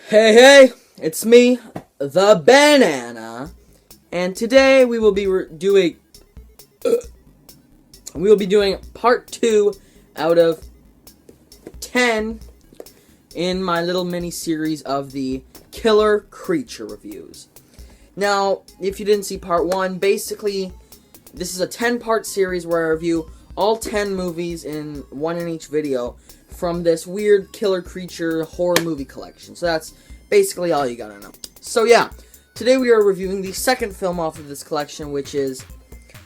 Hey, hey, it's me, the Benana, and today we will be doing part 2 out of 10 in my little mini-series of the Killer Creature reviews. Now, if you didn't see part 1, basically, this is a 10-part series where I review all 10 movies in each video from this weird killer creature horror movie collection. So that's basically all you gotta know. So yeah, today we are reviewing the second film off of this collection, which is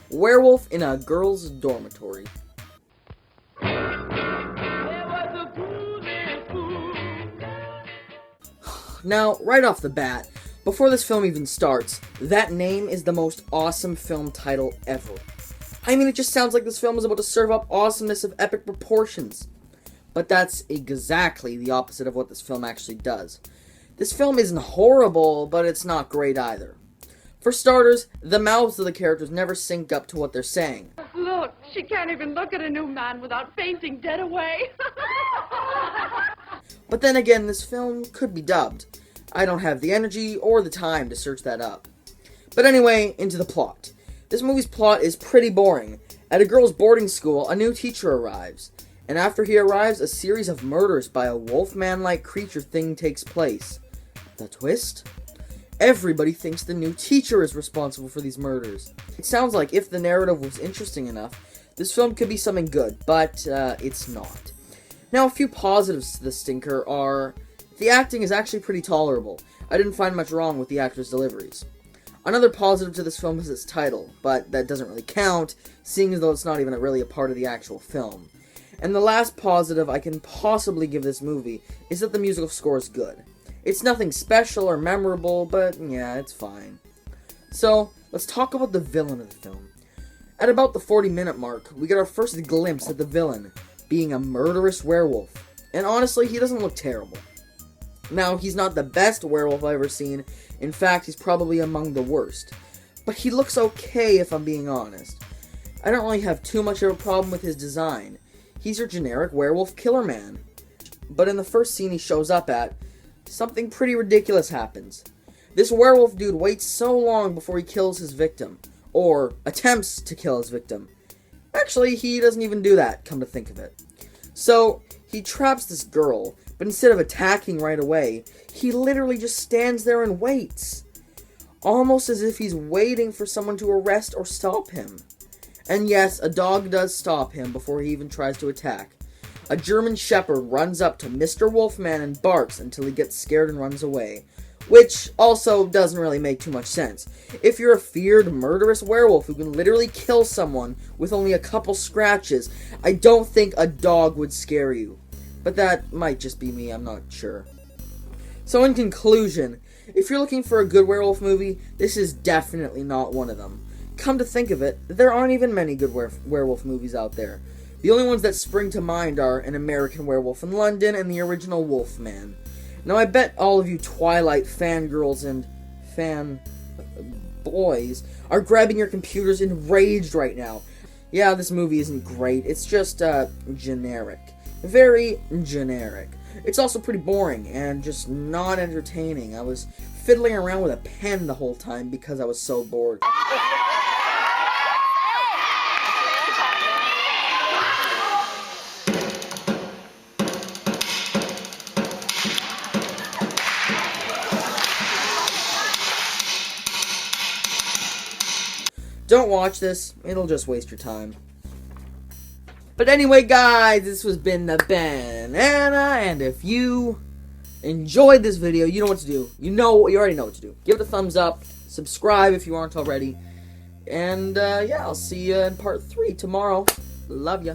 Werewolf in a Girl's Dormitory. Now, right off the bat, before this film even starts, that name is the most awesome film title ever. I mean, it just sounds like this film is about to serve up awesomeness of epic proportions. But that's exactly the opposite of what this film actually does. This film isn't horrible, but it's not great either. For starters, the mouths of the characters never sync up to what they're saying. Look, she can't even look at a new man without fainting dead away. But then again, this film could be dubbed. I don't have the energy or the time to search that up. But anyway, into the plot. This movie's plot is pretty boring. At a girls' boarding school, a new teacher arrives. And after he arrives, a series of murders by a wolfman-like creature thing takes place. The twist? Everybody thinks the new teacher is responsible for these murders. It sounds like if the narrative was interesting enough, this film could be something good, but it's not. Now, a few positives to the stinker are, the acting is actually pretty tolerable. I didn't find much wrong with the actors' deliveries. Another positive to this film is its title, but that doesn't really count, seeing as though it's not even really a part of the actual film. And the last positive I can possibly give this movie is that the musical score is good. It's nothing special or memorable, but yeah, it's fine. So, let's talk about the villain of the film. At about the 40-minute mark, we get our first glimpse at the villain, being a murderous werewolf. And honestly, he doesn't look terrible. Now, he's not the best werewolf I've ever seen. In fact, he's probably among the worst. But he looks okay, if I'm being honest. I don't really have too much of a problem with his design. He's your generic werewolf killer man. But in the first scene he shows up at, something pretty ridiculous happens. This werewolf dude waits so long before he kills his victim. Or attempts to kill his victim. Actually, he doesn't even do that, come to think of it. So, he traps this girl, but instead of attacking right away, he literally just stands there and waits. Almost as if he's waiting for someone to arrest or stop him. And yes, a dog does stop him before he even tries to attack. A German Shepherd runs up to Mr. Wolfman and barks until he gets scared and runs away. Which also doesn't really make too much sense. If you're a feared, murderous werewolf who can literally kill someone with only a couple scratches, I don't think a dog would scare you. But that might just be me, I'm not sure. So in conclusion, if you're looking for a good werewolf movie, this is definitely not one of them. Come to think of it, there aren't even many good werewolf movies out there. The only ones that spring to mind are An American Werewolf in London and the original Wolfman. Now I bet all of you Twilight fangirls and boys are grabbing your computers enraged right now. Yeah, this movie isn't great, it's just, generic. Very generic. It's also pretty boring and just not entertaining. I was fiddling around with a pen the whole time because I was so bored. Don't watch this, it'll just waste your time. But anyway, guys, this has been the Benana, and if you enjoyed this video, you know what to do. You already know what to do. Give it a thumbs up, subscribe if you aren't already, and yeah, I'll see you in part 3 tomorrow. Love ya.